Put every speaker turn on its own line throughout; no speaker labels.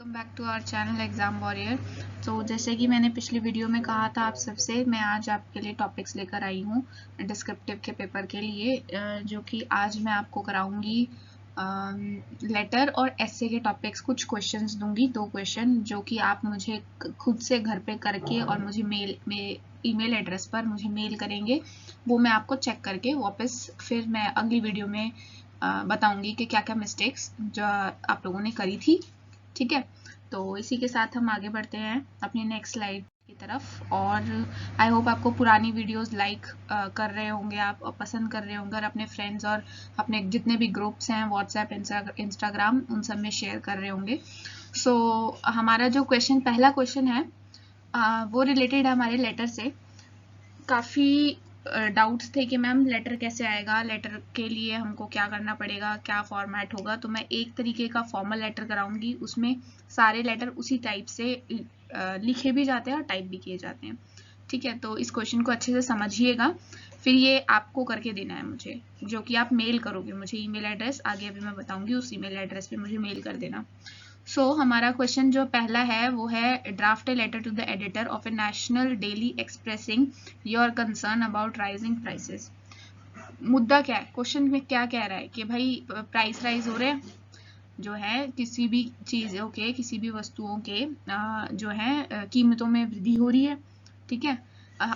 Welcome back to our channel Exam Warrior. तो जैसे कि मैंने पिछली वीडियो में कहा था आप सबसे, मैं आज आपके लिए टॉपिक्स लेकर आई हूँ डिस्क्रिप्टिव के पेपर के लिए, जो कि आज मैं आपको कराऊंगी लेटर और एसे के टॉपिक्स। कुछ क्वेश्चंस दूंगी, 2 क्वेश्चन जो कि आप मुझे खुद से घर पे करके और मुझे ईमेल एड्रेस पर मुझे मेल करेंगे। वो मैं आपको चेक करके वापस फिर मैं अगली वीडियो में बताऊंगी कि क्या क्या मिस्टेक्स जो आप लोगों ने करी थी। ठीक है, तो इसी के साथ हम आगे बढ़ते हैं अपनी नेक्स्ट स्लाइड की तरफ। और आई होप आपको पुरानी वीडियोस लाइक कर रहे होंगे आप, और पसंद कर रहे होंगे, और अपने फ्रेंड्स और अपने जितने भी ग्रुप्स हैं व्हाट्सएप, इंस्टाग्राम, उन सब में शेयर कर रहे होंगे। सो हमारा जो पहला क्वेश्चन है वो रिलेटेड है हमारे लेटर से। काफ़ी डाउट्स थे कि मैम लेटर कैसे आएगा, लेटर के लिए हमको क्या करना पड़ेगा, क्या फॉर्मेट होगा। तो मैं एक तरीके का फॉर्मल लेटर कराऊंगी, उसमें सारे लेटर उसी टाइप से लिखे भी जाते हैं और टाइप भी किए जाते हैं। ठीक है, तो इस क्वेश्चन को अच्छे से समझिएगा, फिर ये आपको करके देना है मुझे, जो कि आप मेल करोगे मुझे। ईमेल एड्रेस आगे अभी मैं बताऊंगी, उस ईमेल एड्रेस पे मुझे मेल कर देना। हमारा क्वेश्चन जो पहला है वो है, draft a letter to the editor of a national daily expressing your concern about rising prices. मुद्दा क्या है, क्वेश्चन में क्या कह रहा है कि भाई प्राइस राइज हो रहे हैं, जो है किसी भी चीज़ों के, किसी भी वस्तुओं के जो है कीमतों में वृद्धि हो रही है। ठीक है,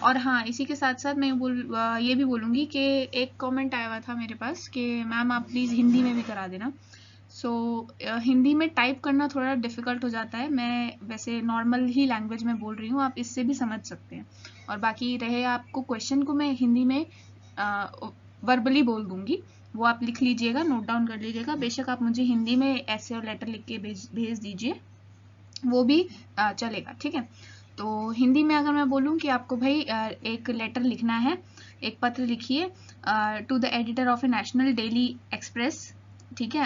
और हाँ, इसी के साथ साथ मैं ये भी बोलूँगी कि एक कमेंट आया हुआ था मेरे पास कि मैम आप प्लीज़ हिंदी में भी करा देना। हिंदी में टाइप करना थोड़ा डिफ़िकल्ट हो जाता है। मैं वैसे नॉर्मल ही लैंग्वेज में बोल रही हूँ, आप इससे भी समझ सकते हैं। और बाकी रहे आपको क्वेश्चन को मैं हिंदी में वर्बली बोल दूंगी, वो आप लिख लीजिएगा, नोट डाउन कर लीजिएगा। बेशक आप मुझे हिंदी में ऐसे और लेटर लिख के भेज दीजिए, वो भी चलेगा। ठीक है, तो हिंदी में अगर मैं बोलूँ कि आपको भाई एक लेटर लिखना है, एक पत्र लिखिए to the editor of a national daily express. ठीक है,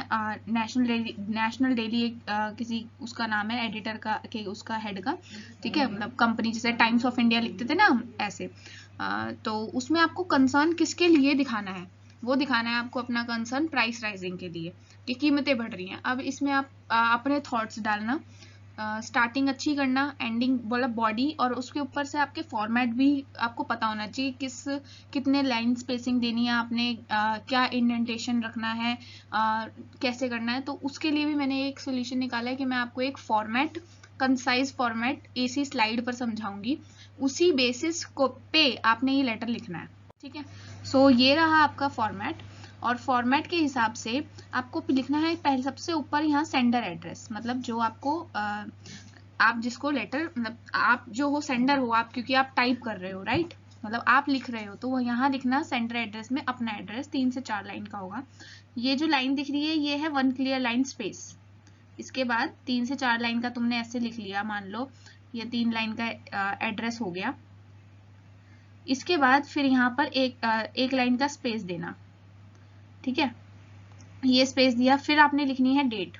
नेशनल डेली किसी उसका नाम है एडिटर का, कि उसका हेड का। ठीक है, मतलब कंपनी जैसे टाइम्स ऑफ इंडिया लिखते थे ना हम, ऐसे। तो उसमें आपको कंसर्न किसके लिए दिखाना है, वो दिखाना है आपको अपना कंसर्न प्राइस राइजिंग के लिए, कि कीमतें बढ़ रही हैं। अब इसमें आप अपने थॉट्स डालना, स्टार्टिंग अच्छी करना, एंडिंग मतलब बॉडी, और उसके ऊपर से आपके फॉर्मेट भी आपको पता होना चाहिए, कितने लाइन स्पेसिंग देनी है आपने, क्या इंडेंटेशन रखना है, कैसे करना है। तो उसके लिए भी मैंने एक सोल्यूशन निकाला है कि मैं आपको एक फॉर्मेट, कंसाइज फॉर्मेट इसी स्लाइड पर समझाऊंगी, उसी बेसिस को पे आपने ये लेटर लिखना है। ठीक है, ये रहा आपका फॉर्मेट। और फॉर्मेट के हिसाब से आपको लिखना है पहले सबसे ऊपर यहाँ सेंडर एड्रेस, मतलब जो आपको आप जिसको लेटर, मतलब आप जो हो सेंडर हो आप, क्योंकि आप टाइप कर रहे हो, राइट, मतलब आप लिख रहे हो, तो वो यहाँ लिखना सेंडर एड्रेस में अपना एड्रेस 3 से 4 लाइन का होगा। ये जो लाइन दिख रही है ये है 1 क्लियर लाइन स्पेस। इसके बाद 3 से 4 लाइन का तुमने ऐसे लिख लिया, मान लो ये 3 लाइन का एड्रेस हो गया। इसके बाद फिर यहाँ पर एक लाइन का स्पेस देना। ठीक है, ये स्पेस दिया, फिर आपने लिखनी है डेट,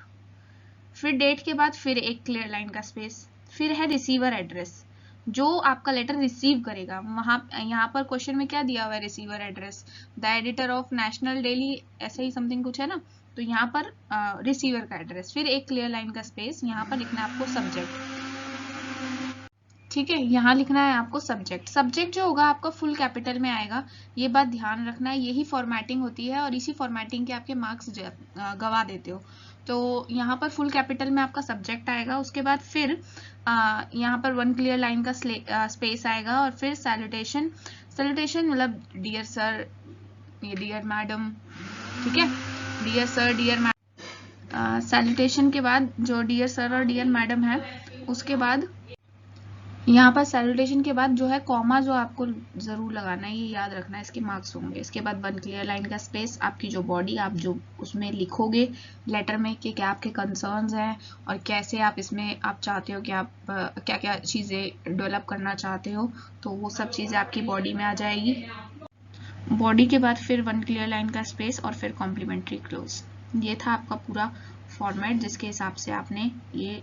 फिर डेट के बाद फिर एक क्लियर लाइन का स्पेस, फिर है रिसीवर एड्रेस, जो आपका लेटर रिसीव करेगा। वहां यहाँ पर क्वेश्चन में क्या दिया हुआ है, receiver address the editor of national daily, ऐसा ही समथिंग कुछ है ना। तो यहाँ पर रिसीवर का एड्रेस, फिर एक क्लियर लाइन का स्पेस, यहाँ पर लिखना है आपको सब्जेक्ट। ठीक है, यहाँ लिखना है आपको सब्जेक्ट। सब्जेक्ट जो होगा आपका फुल कैपिटल में आएगा, ये बात ध्यान रखना है। यही फॉर्मेटिंग होती है और इसी फॉर्मेटिंग के आपके मार्क्स गवा देते हो। तो यहाँ पर फुल कैपिटल में आपका सब्जेक्ट आएगा, उसके बाद फिर यहाँ पर 1 क्लियर लाइन का स्पेस आएगा, और फिर सैल्यूटेशन। सैल्यूटेशन मतलब डियर सर, ये डियर मैडम। ठीक है, dear sir, dear madam. Salutation के बाद जो डियर सर और डियर मैडम है, उसके बाद यहाँ पर सैल्यूटेशन के बाद जो है कॉमा, जो आपको जरूर लगाना है, ये याद रखना है, इसके मार्क्स होंगे। इसके बाद 1 क्लियर लाइन का स्पेस, आपकी जो बॉडी, आप जो उसमें लिखोगे लेटर में कि क्या आपके कंसर्न्स हैं और कैसे आप इसमें आप चाहते हो कि आप क्या क्या चीज़ें डेवलप करना चाहते हो, तो वो सब चीज़ें आपकी बॉडी में आ जाएगी। बॉडी के बाद फिर 1 क्लियर लाइन का स्पेस और फिर कॉम्प्लीमेंट्री क्लोज। ये था आपका पूरा फॉर्मेट, जिसके हिसाब से आपने ये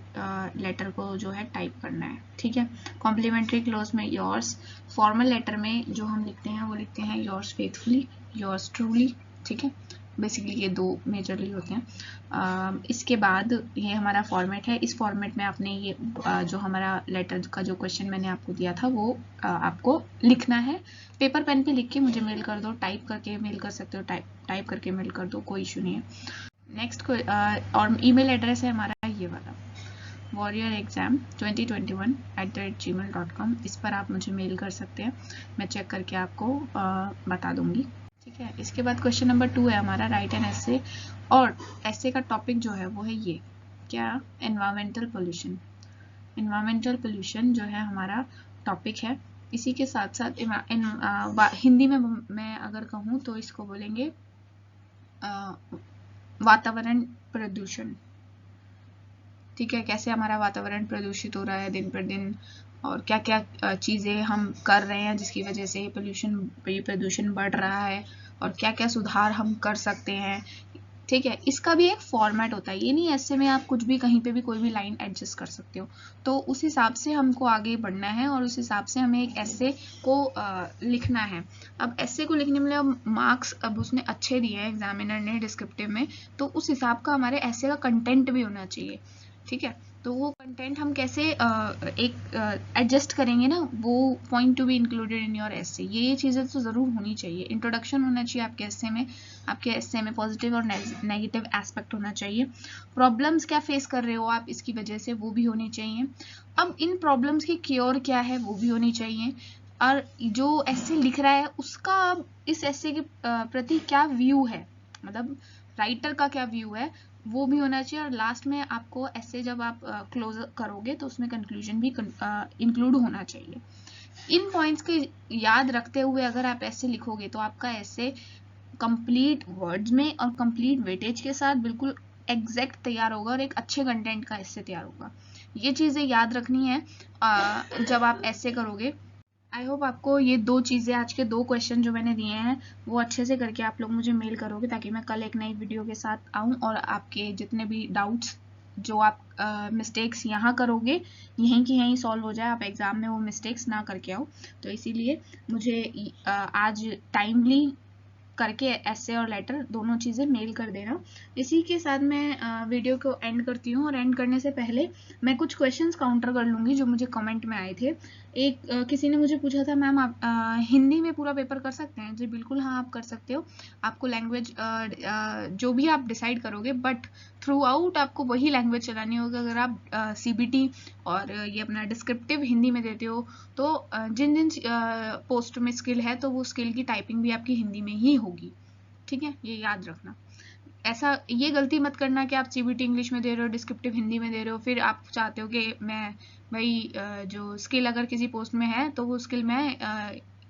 लेटर को जो है टाइप करना है। ठीक है, कॉम्प्लीमेंट्री क्लोज में योर्स, फॉर्मल लेटर में जो हम लिखते हैं वो लिखते हैं योर्स फेथफुली, योर्स ट्रूली। ठीक है, बेसिकली ये दो मेजरली होते हैं। इसके बाद ये हमारा फॉर्मेट है। इस फॉर्मेट में आपने ये जो हमारा लेटर का जो क्वेश्चन मैंने आपको दिया था वो आपको लिखना है। पेपर पेन पे लिख के मुझे मेल कर दो, टाइप करके मेल कर सकते हो, टाइप करके मेल कर दो, कोई इशू नहीं है। नेक्स्ट और ईमेल एड्रेस है हमारा ये वाला warriorexam2021@gmail.com। इस पर आप मुझे मेल कर सकते हैं, मैं चेक करके आपको बता दूंगी। ठीक है, इसके बाद क्वेश्चन नंबर 2 है हमारा राइट एन एसे। और एसे का टॉपिक जो है वो है ये क्या, एनवायरमेंटल पोल्यूशन। एनवायरमेंटल पोल्यूशन जो है हमारा टॉपिक है। इसी के साथ साथ हिंदी में मैं अगर कहूँ तो इसको बोलेंगे वातावरण प्रदूषण। ठीक है, कैसे हमारा वातावरण प्रदूषित हो रहा है दिन पर दिन, और क्या क्या चीज़ें हम कर रहे हैं जिसकी वजह से ये प्रदूषण बढ़ रहा है, और क्या क्या सुधार हम कर सकते हैं। ठीक है, इसका भी एक फॉर्मेट होता है, ये नहीं ऐसे में आप कुछ भी कहीं पे भी कोई भी लाइन एडजस्ट कर सकते हो। तो उस हिसाब से हमको आगे बढ़ना है और उस हिसाब से हमें एक ऐसे को लिखना है। अब ऐसे को लिखने में मार्क्स अब उसने अच्छे दिए हैं एग्जामिनर ने डिस्क्रिप्टिव में, तो उस हिसाब का हमारे ऐसे का कंटेंट भी होना चाहिए। ठीक है, तो वो कंटेंट हम कैसे एक एडजस्ट करेंगे ना, वो point to be included in your एसे। ये चीज़ें तो ज़रूर होनी चाहिए। इंट्रोडक्शन होना चाहिए आपके एसे में, आपके एसे में पॉजिटिव और नेगेटिव एस्पेक्ट होना चाहिए। प्रॉब्लम्स क्या फेस कर रहे हो आप इसकी वजह से, वो भी होनी चाहिए। अब इन प्रॉब्लम्स की क्योर क्या है वो भी होनी चाहिए। और जो एसे लिख रहा है उसका इस एसे के प्रति क्या व्यू है, मतलब राइटर का क्या व्यू है, वो भी होना चाहिए। और लास्ट में आपको ऐसे जब आप क्लोज करोगे तो उसमें कंक्लूजन भी इंक्लूड होना चाहिए। इन पॉइंट्स के याद रखते हुए अगर आप ऐसे लिखोगे तो आपका ऐसे कंप्लीट वर्ड्स में और कंप्लीट वेटेज के साथ बिल्कुल एग्जैक्ट तैयार होगा और एक अच्छे कंटेंट का ऐसे तैयार होगा। ये चीज़ें याद रखनी है जब आप ऐसे करोगे। आई होप आपको ये दो चीज़ें, आज के दो क्वेश्चन जो मैंने दिए हैं वो अच्छे से करके आप लोग मुझे मेल करोगे, ताकि मैं कल एक नई वीडियो के साथ आऊँ और आपके जितने भी डाउट्स जो आप मिस्टेक्स यहाँ करोगे यहीं की यहीं सॉल्व हो जाए, आप एग्ज़ाम में वो मिस्टेक्स ना करके आओ। तो इसीलिए मुझे आज टाइमली करके ऐसे और लेटर दोनों चीज़ें मेल कर देना। इसी के साथ मैं वीडियो को एंड करती हूँ, और एंड करने से पहले मैं कुछ क्वेश्चंस काउंटर कर लूँगी जो मुझे कमेंट में आए थे। एक किसी ने मुझे पूछा था मैम आप हिंदी में पूरा पेपर कर सकते हैं? जी बिल्कुल हाँ, आप कर सकते हो। आपको लैंग्वेज जो भी आप डिसाइड करोगे, बट थ्रू आउट आपको वही लैंग्वेज चलानी होगी। अगर आप CBT और ये अपना डिस्क्रिप्टिव हिंदी में देते हो तो जिन जिन पोस्ट में स्किल है तो वो स्किल की टाइपिंग भी आपकी हिंदी में ही होगी। ठीक है, ये याद रखना। ऐसा ये गलती मत करना कि आप CBT इंग्लिश में दे रहे हो, डिस्क्रिप्टिव हिंदी में दे रहे हो, फिर आप चाहते हो कि मैं भाई जो स्किल अगर किसी पोस्ट में है तो वो स्किल मैं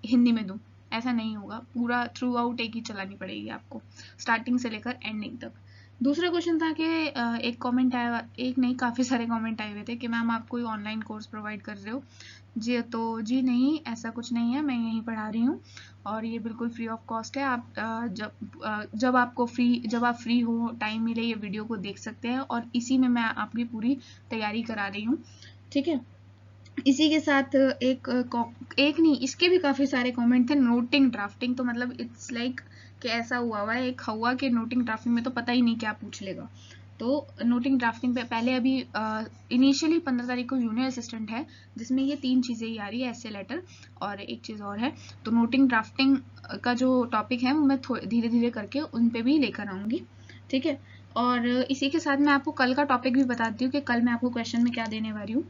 हिंदी में दूँ। ऐसा नहीं होगा, पूरा थ्रू आउट एक ही चलानी पड़ेगी आपको, स्टार्टिंग से लेकर एंडिंग तक। दूसरा क्वेश्चन था कि एक कमेंट आया, एक नहीं काफ़ी सारे कमेंट आए हुए थे कि मैम आप कोई ऑनलाइन कोर्स प्रोवाइड कर रहे हो? जी तो जी नहीं, ऐसा कुछ नहीं है, मैं यहीं पढ़ा रही हूँ और ये बिल्कुल फ्री ऑफ कॉस्ट है। आप जब आप फ्री हो, टाइम मिले, ये वीडियो को देख सकते हैं और इसी में मैं आपकी पूरी तैयारी करा रही हूँ। ठीक है, इसी के साथ एक नहीं, इसके भी काफ़ी सारे कमेंट थे। नोटिंग ड्राफ्टिंग तो मतलब इट्स लाइक कि ऐसा हुआ है एक हवा के नोटिंग ड्राफ्टिंग में तो पता ही नहीं क्या पूछ लेगा। तो नोटिंग ड्राफ्टिंग पे पहले अभी इनिशियली 15 तारीख को जूनियर असिस्टेंट है जिसमें ये 3 चीज़ें ही आ रही है, ऐसे लेटर और एक चीज़ और है। तो नोटिंग ड्राफ्टिंग का जो टॉपिक है वो मैं धीरे धीरे करके उन पे भी लेकर आऊँगी। ठीक है, और इसी के साथ मैं आपको कल का टॉपिक भी बताती हूँ कि कल मैं आपको क्वेश्चन में क्या देने वाली हूँ।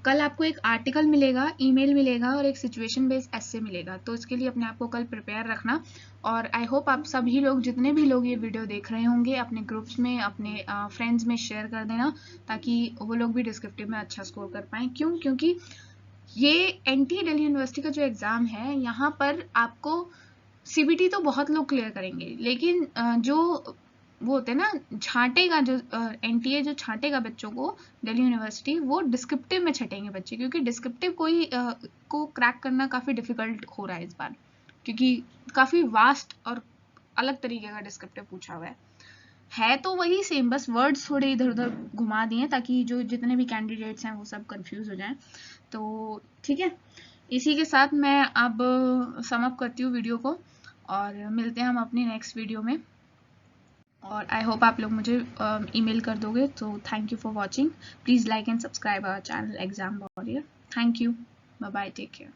कल आपको एक आर्टिकल मिलेगा, ईमेल मिलेगा और एक सिचुएशन बेस्ड एसे मिलेगा। तो इसके लिए अपने आप को कल प्रिपेयर रखना। और आई होप आप सभी लोग, जितने भी लोग ये वीडियो देख रहे होंगे, अपने ग्रुप्स में, अपने फ्रेंड्स में शेयर कर देना ताकि वो लोग भी डिस्क्रिप्टिव में अच्छा स्कोर कर पाएँ। क्योंकि ये NTA दिल्ली यूनिवर्सिटी का जो एग्ज़ाम है, यहाँ पर आपको CBT तो बहुत लोग क्लियर करेंगे, लेकिन जो वो होते हैं ना छांटेगा, जो NTA जो छांटेगा बच्चों को दिल्ली यूनिवर्सिटी, वो डिस्क्रिप्टिव में छटेंगे बच्चे, क्योंकि डिस्क्रिप्टिव को क्रैक करना काफ़ी डिफिकल्ट हो रहा है इस बार, क्योंकि काफ़ी वास्ट और अलग तरीके का डिस्क्रिप्टिव पूछा हुआ है तो वही सेम, बस वर्ड्स थोड़े इधर उधर घुमा दिए ताकि जो जितने भी कैंडिडेट्स हैं वो सब कंफ्यूज हो जाएं। तो ठीक है, इसी के साथ मैं अब सम अप करती हूँ वीडियो को और मिलते हैं हम अपनी नेक्स्ट वीडियो में। और आई होप आप लोग मुझे ईमेल कर दोगे। तो thank you for watching. Please like and subscribe our channel Exam Warrior. Thank you, bye bye, take care.